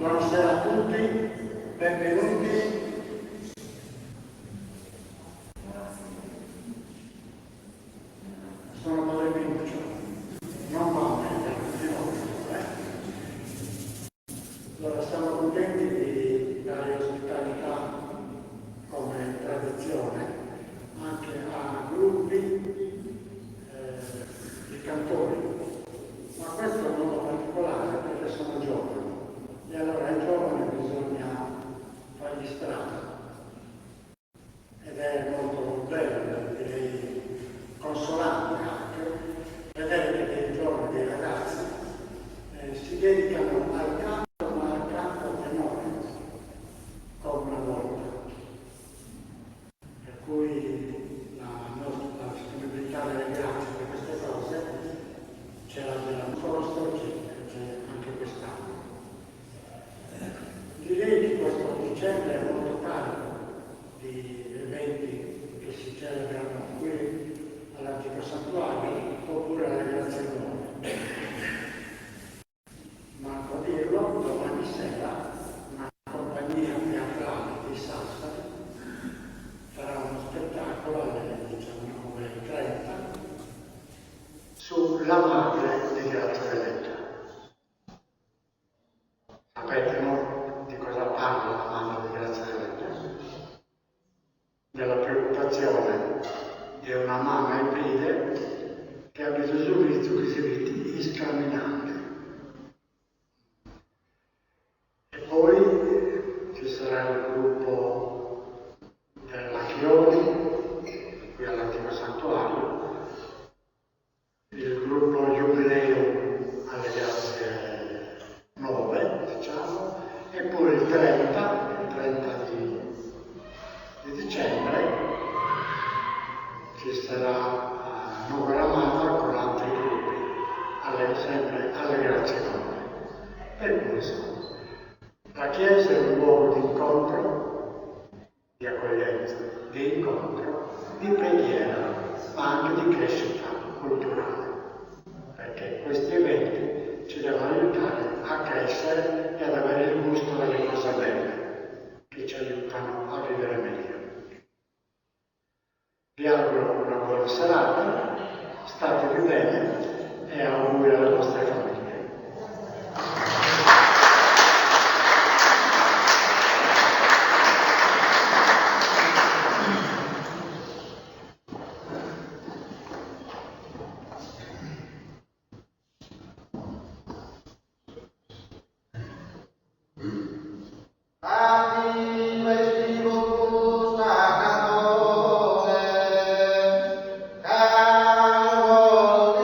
Buonasera a tutti, benvenuti. Sono Padre Pinuccio, non Mamme, allora siamo contenti di dare ospitalità come tradizione anche a gruppi di cantori, ma questo è un modo particolare perché sono giovani. E allora ai giovani bisogna fargli strada ed è molto bello, direi consolante anche, vedere che dei giovani, dei ragazzi si dedicano al canto, ma al canto tenore, come una volta. Per cui la disponibilità delle grazie per queste cose c'era nell'anno scorso, c'è anche quest'anno. Direi che questo dicembre è molto carico di eventi che si celebrano qui all'Antico Santuario oppure alle Grazie Nuove. Manco a dirlo, domani sera una compagnia teatrale di Sassari farà uno spettacolo alle 19:30 sulla madre di Grazia Deledda. Sapete, no? Di cosa parla la madre di Grazia Deledda? Della preoccupazione di una mamma ibride che ha bisogno di zuccheri iscaminanti. E poi ci sarà il gruppo della Chiodi, qui all'Antico Santuario, il gruppo Giubileo alle Grazie Nuove, diciamo, e poi il 30 di dicembre ci sarà Nuova Ramata con altri gruppi, sempre alle Grazie Nuove. Per cui insomma, la Chiesa è un luogo di incontro, di accoglienza, di incontro, di preghiera, ma anche di crescita culturale, perché questi eventi ci devono aiutare a crescere e ad avere il gusto delle cose belle che ci aiutano a vivere meglio. Vi auguro una buona serata, statevi bene e auguri alle vostre famiglie. Caro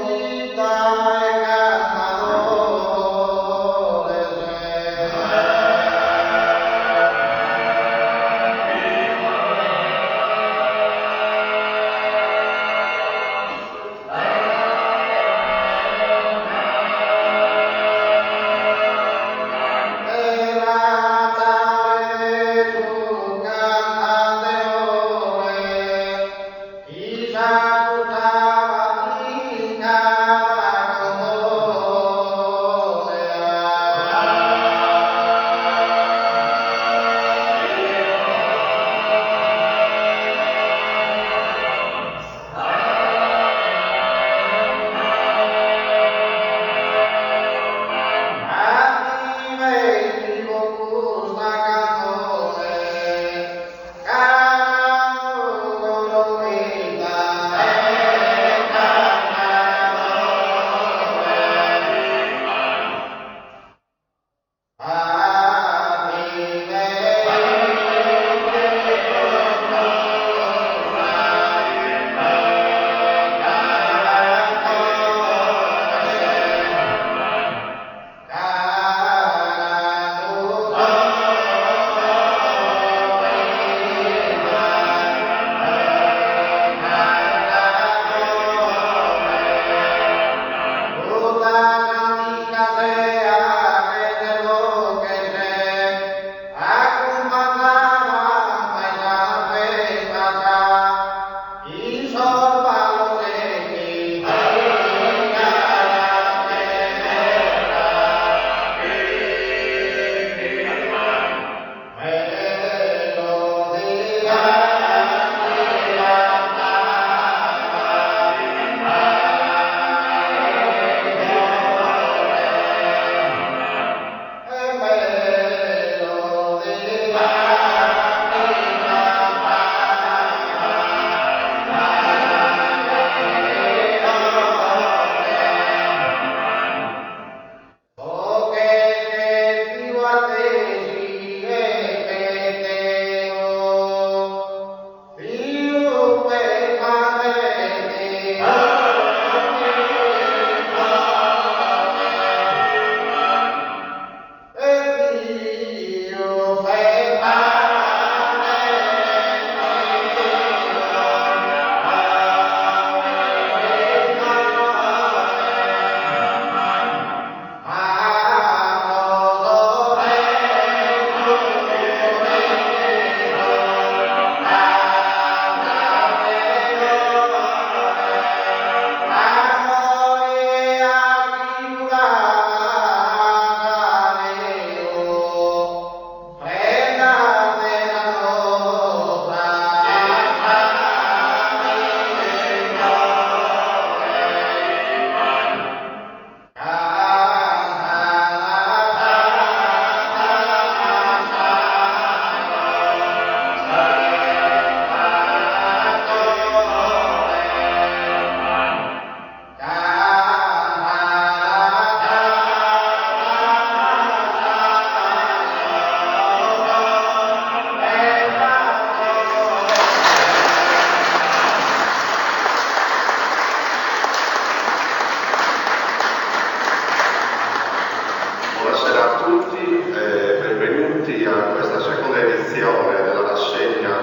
edizione della rassegna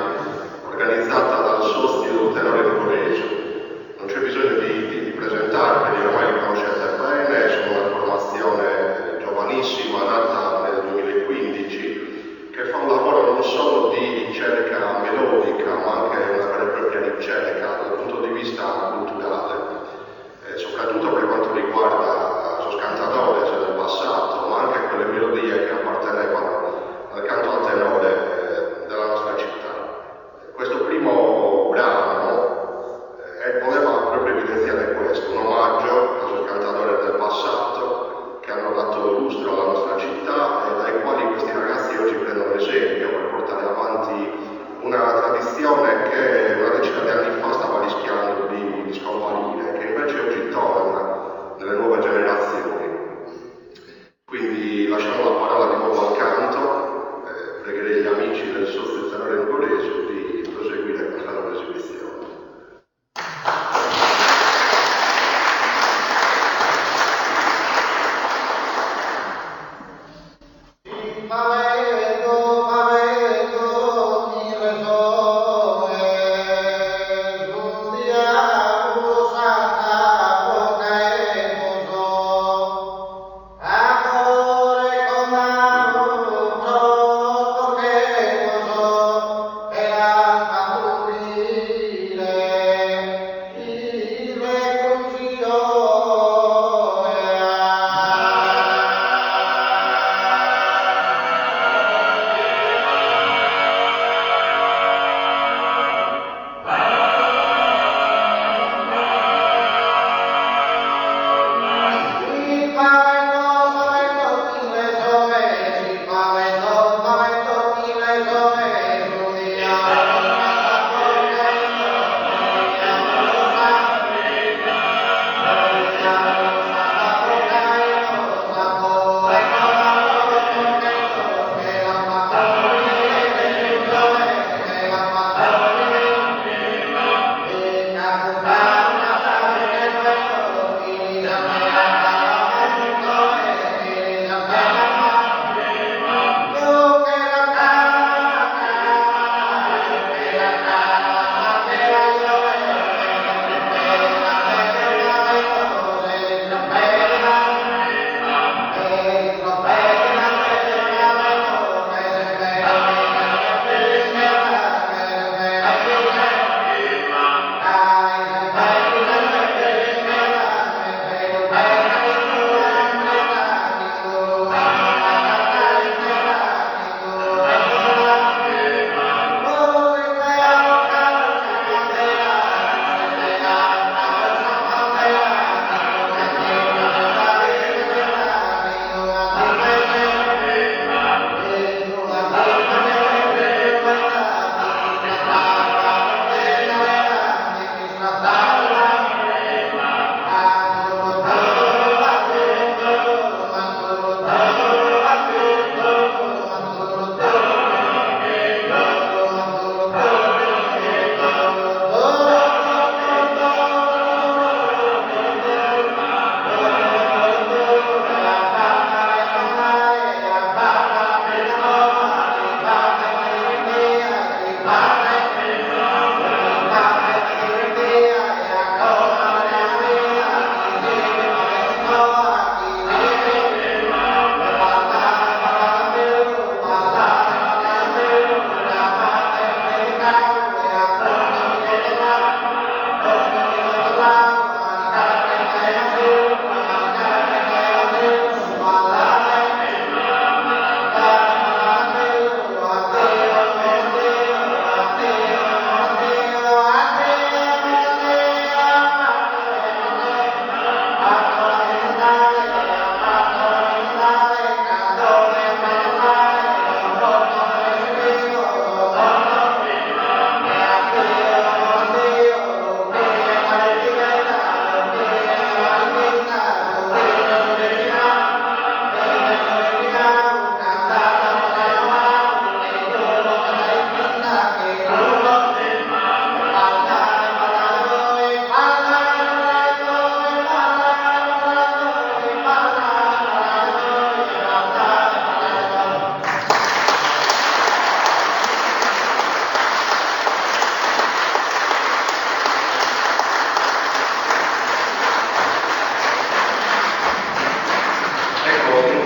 organizzata dal sostituto tenore di Colegio. Non c'è bisogno di presentare, perché ormai li conoscete bene, sono una formazione giovanissima, nata nel 2015, che fa un lavoro non solo di ricerca melodica, ma anche una vera e propria ricerca dal punto di vista culturale, soprattutto per quanto riguarda los cantadores del passato, ma anche quelle melodie che appartenevano al canto al tenore della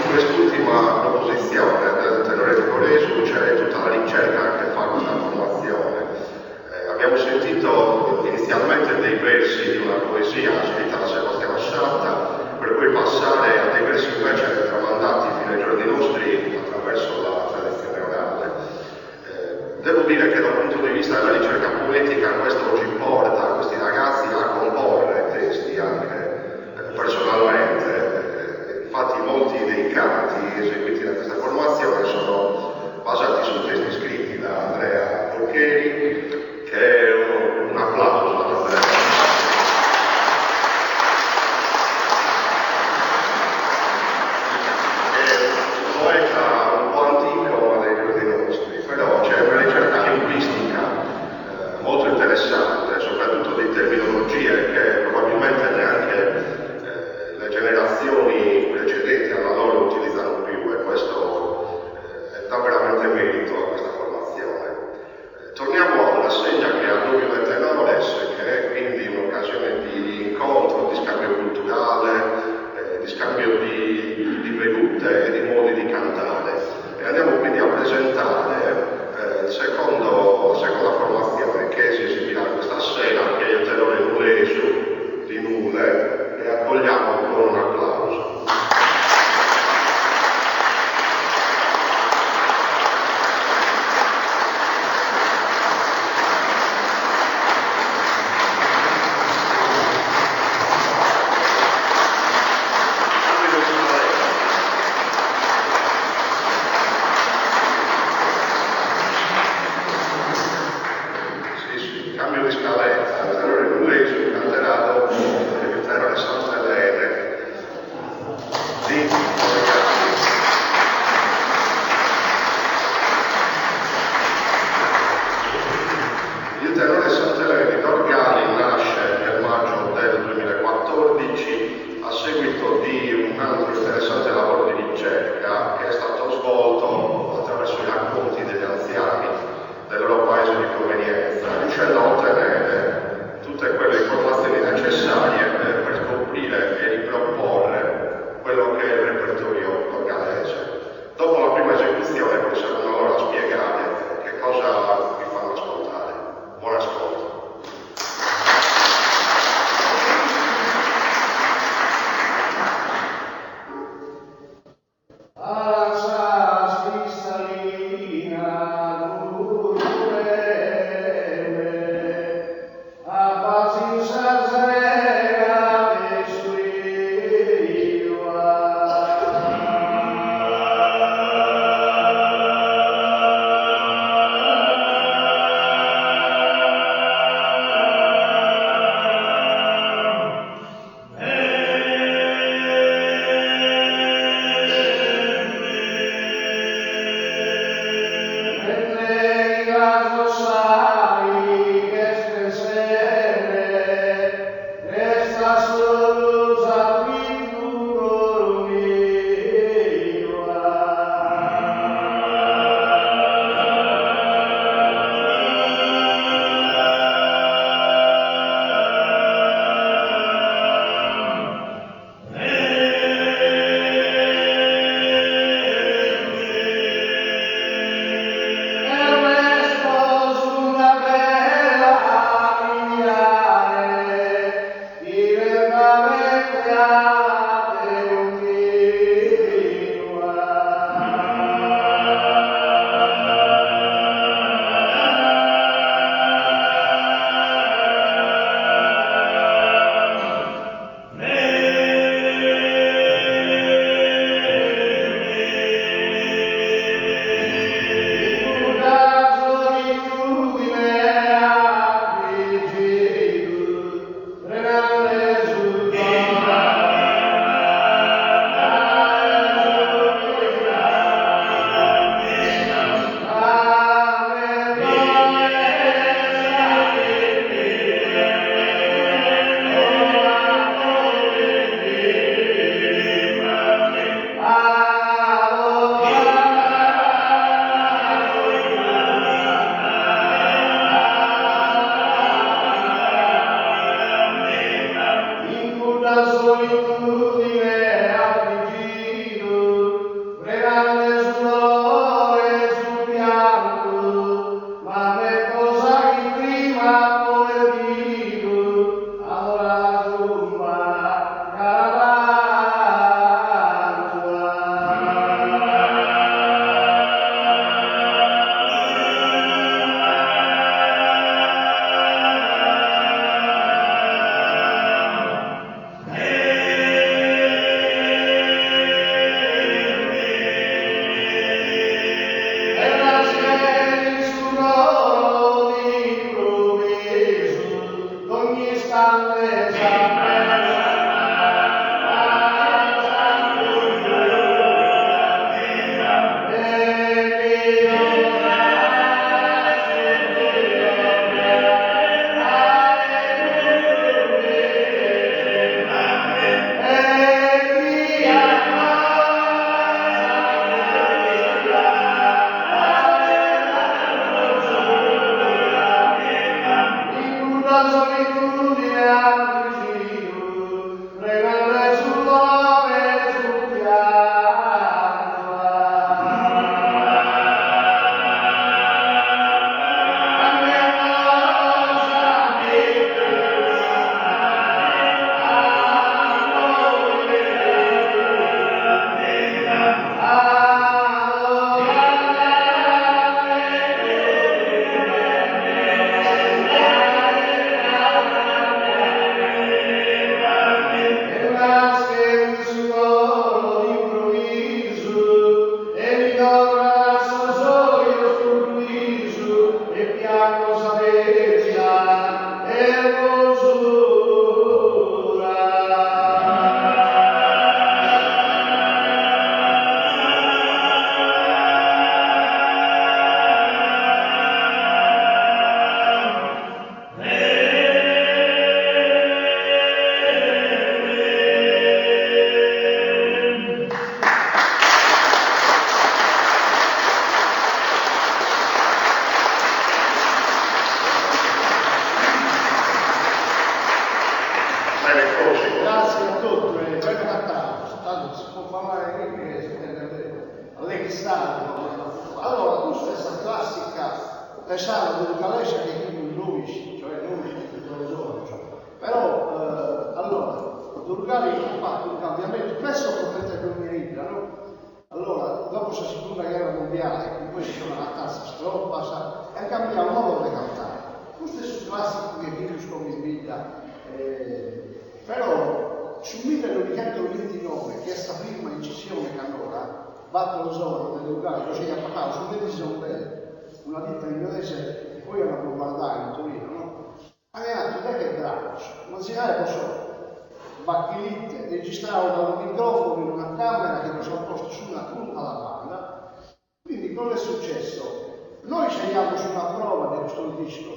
quest'ultima proposizione del tenore di Coresu c'è tutta la ricerca che fa questa formazione. Abbiamo sentito inizialmente dei versi di una poesia scritta da Sebastiano Sciatta, per poi passare a dei versi invece tramandati fino ai giorni nostri attraverso la tradizione orale. Devo dire che dal punto di vista della ricerca poetica questo ci porta, questi ragazzi, a comporre testi anche personalmente. Infatti molti dei canti eseguiti da questa formazione sono basati su testi scritti da Andrea Boccheri, che è un applauso ad Andrea. È un poeta un po' antico ma dei giorni nostri, però c'è una ricerca linguistica molto interessante, soprattutto di terminologie che probabilmente neanche le generazioni precedenti alla loro utilizzano più, e questo dà veramente merito a questa formazione. Torniamo all'assegna che è a Doppio del Tenores, che è quindi un'occasione di incontro, di scambio culturale, di scambio di vedute e di modi di cantare. E andiamo quindi a presentare la seconda formazione che si esibirà questa sera, che è il tenore Nulesu di Nule, e accogliamo con un applauso. Cambio di scaletta, il tenore Nulesu canterà dopo il tenore Sanselene di Torgali. Il tenore Sanselene di Torgali nasce nel maggio del 2014 a seguito di un altro interessante lavoro di ricerca che è stato svolto attraverso i racconti degli anziani del loro paese di provenienza, riuscendo a ottenere tutte quelle informazioni necessarie per scoprire e riproporre quello che è il repertorio torgalese. Dopo la prima esecuzione proseguono loro a spiegare che cosa vi fanno ascoltare. Buon ascolto. Solitudine affligido Grazie a tutti, ben cantato, tanto si può parlare in inglese, all'Extato. Allora, questa classica l'esame del Galescia che dico in 12, cioè 12 però, allora, Durgali ha fatto un cambiamento, spesso potete dormire, no? Allora, dopo la seconda guerra mondiale, poi ci sono la tazza stroppa, e cambiamo modo di cantare. Questo è il classico che dico con in vita, però sul 1929, che è questa prima incisione canora, batto lo solo del Durgali, così ha parlato su Medisonde, una ditta inglese che poi hanno bombardato in Torino, no? Ragazzi, dai che bravo, non si sa cosa. Bacchelite registravo da un microfono in una camera che mi sono posto su una punta alla banda. Quindi cosa è successo? Noi scegliamo su una prova di questo disco,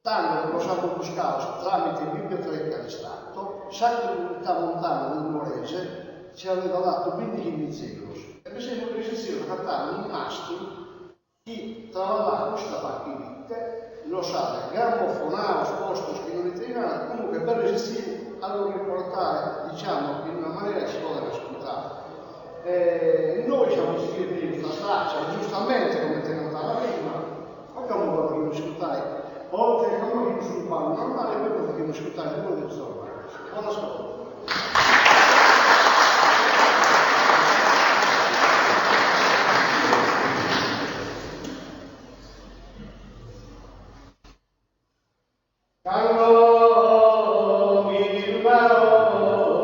tanto lo sappiamo buscare tramite Biblioteca di Stato, Sacra Comunità Montana del Morese ci aveva dato 15 euro. E per esempio che si trattava un mastro che travagliava questa bacchelite, lo sa, grammofonava, sposto, scrivere, comunque per resistere a non riportare, diciamo, in una maniera che si vuole ascoltare. Noi siamo iscritti in questa traccia, giustamente come te notava prima, abbiamo voluto ascoltare, oltre che noi sul palco normale, poi dobbiamo ascoltare quello del solo. Buon ascolto. Carlo, mi rubaro.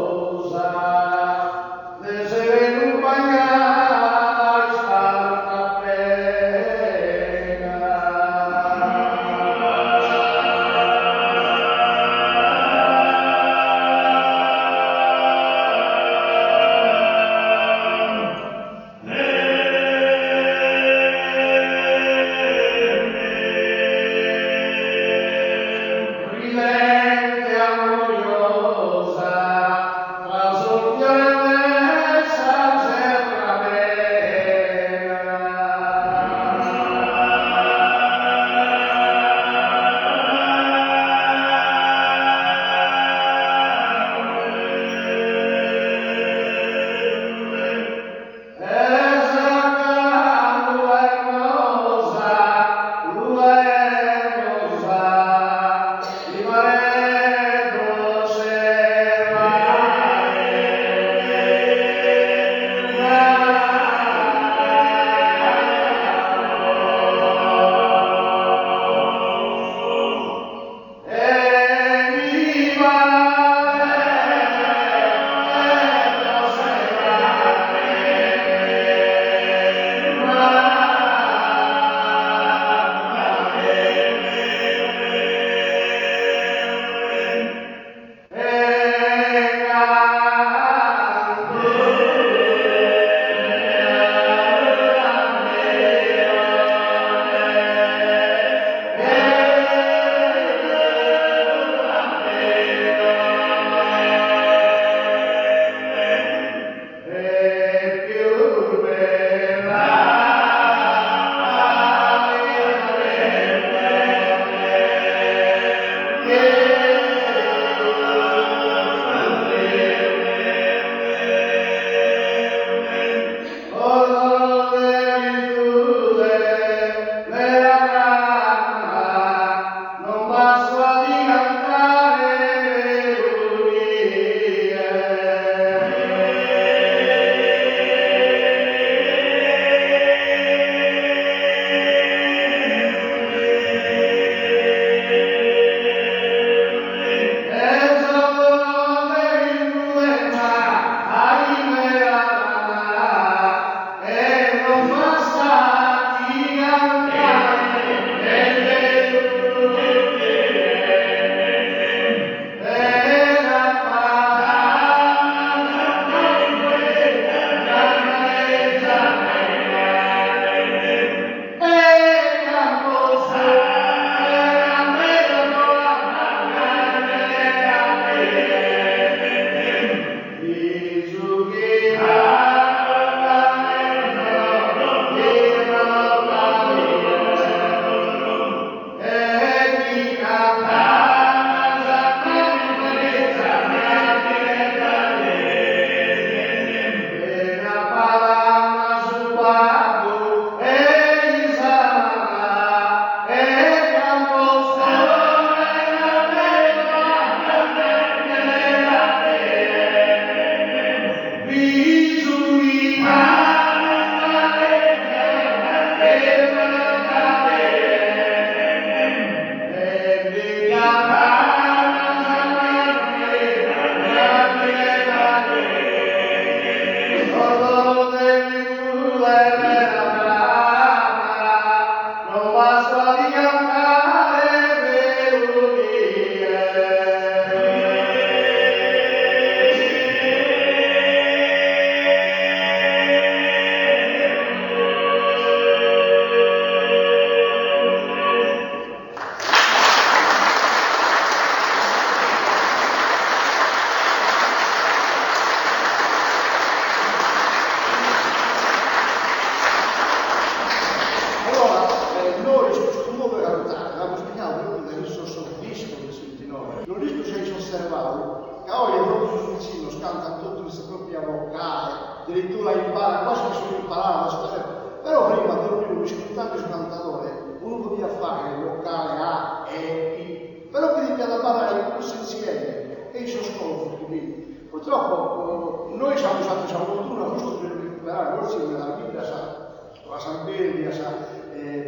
addirittura impara, quasi bisogna imparare a stare. Però prima dormivo ascoltando il cantatore, uno poteva fare il vocale A, E, I, però che devi parlare tutti insieme, e io sono scopo quindi. Purtroppo noi siamo stati fortuna giusto per recuperare, forse nella Bibbia sa, la San Belgia sa,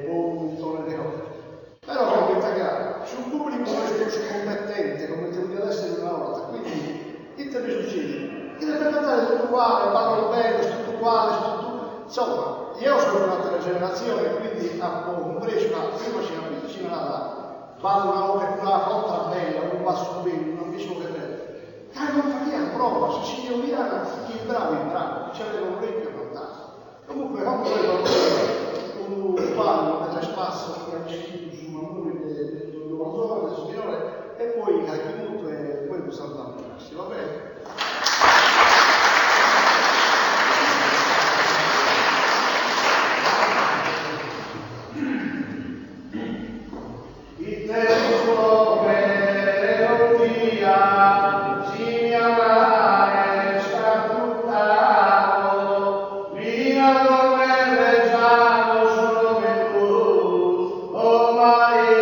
un montone di cose. Però che sul pubblico questo competente, come te vuoi essere una volta, quindi che te ne succede? Che deve cantare tutto uguale, parlo bene, tutto uguale, tutto. Insomma, io sono una terza generazione, quindi ho compreso che prima si avvicina alla vado una volta con una contra bella, un basso bene, non mi sono vedere. Non facciamo prova, se si devono chi è bravo, chi c'è l'orecchio fantastico. Comunque, quando noi un quadro per spazio che ha scritto su una mura del Signore e poi ha chiuso e poi lo salutiamo. Va bene? Il tempo che non via si amare sfruttato, via dormeggiamo solo che tu, oh Maria.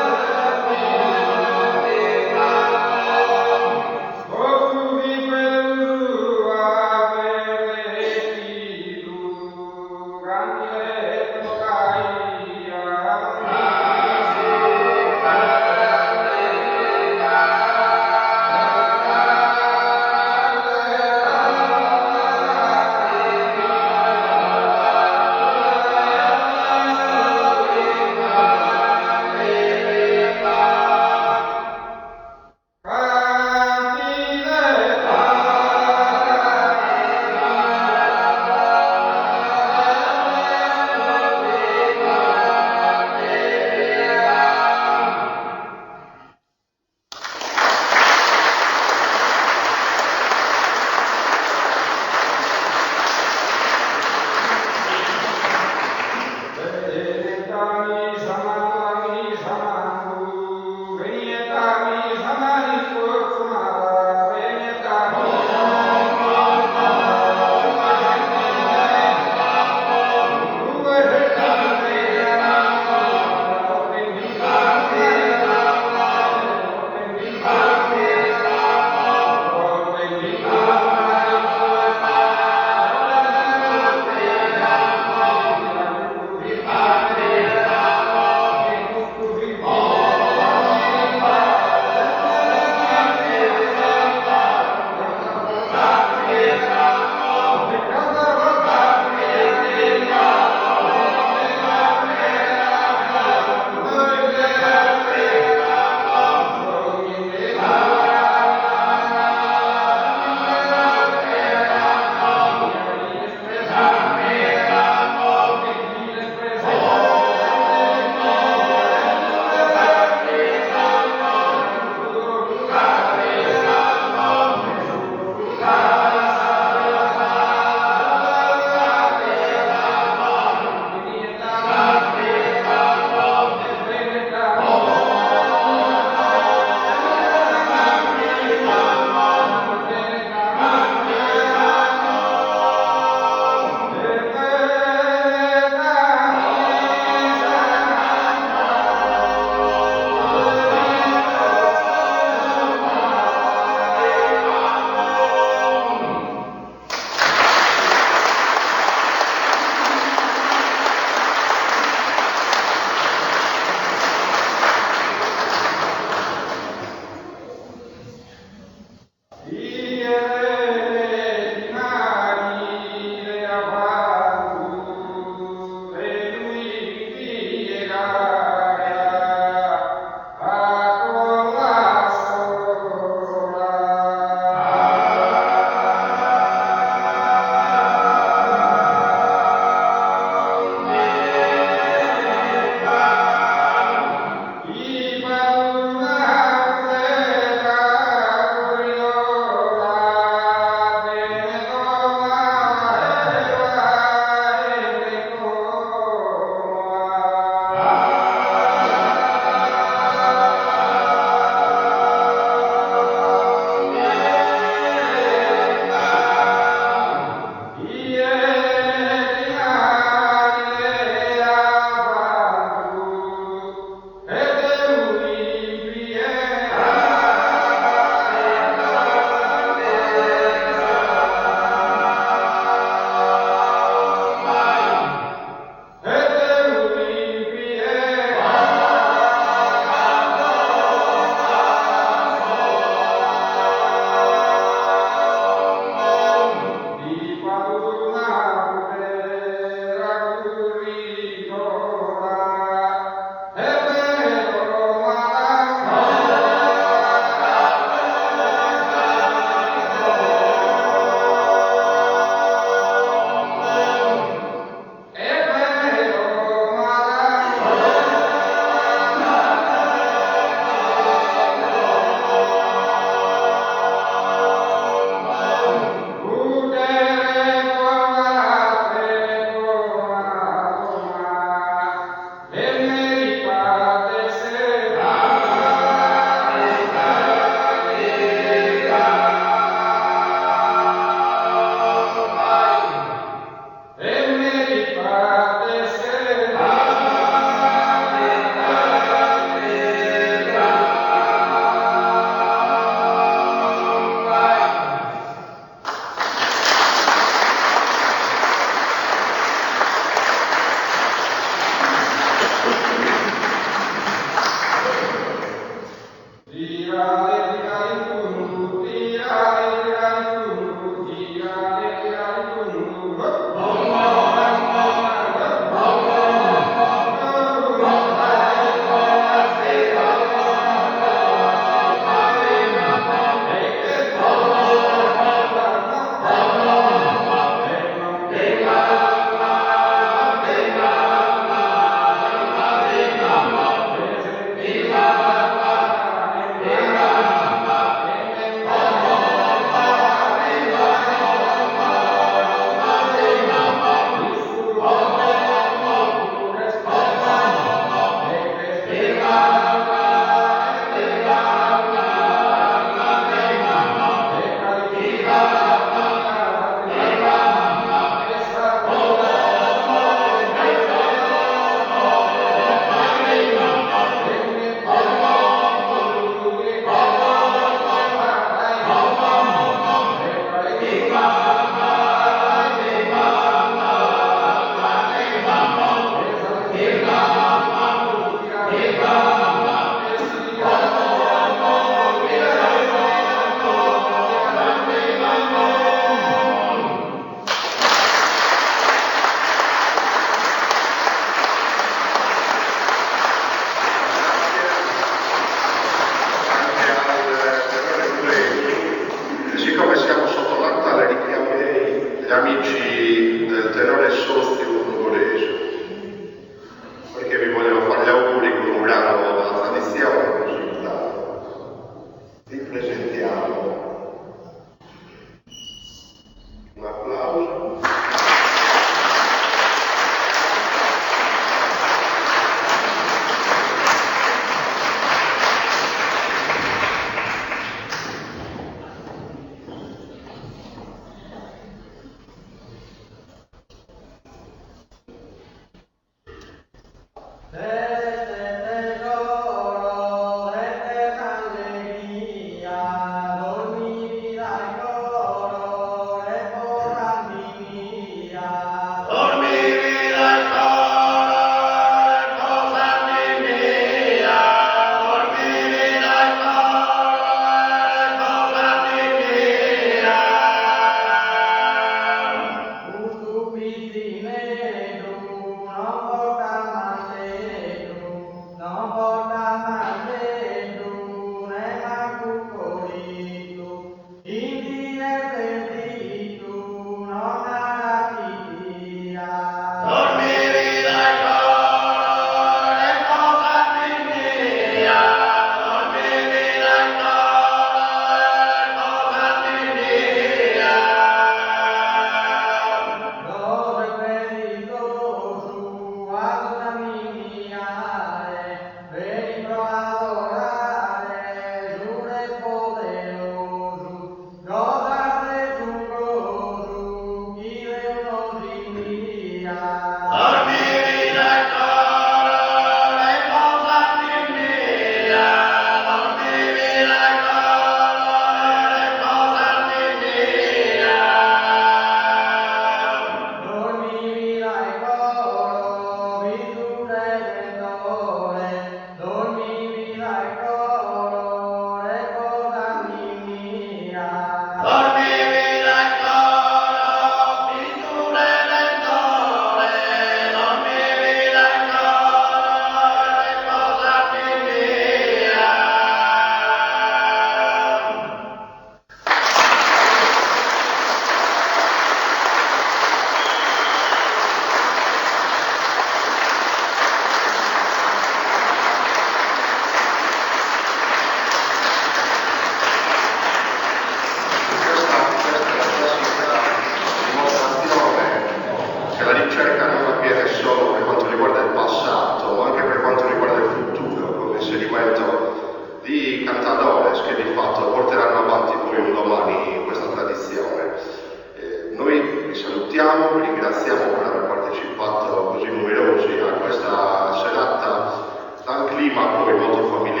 clima poi molto familiare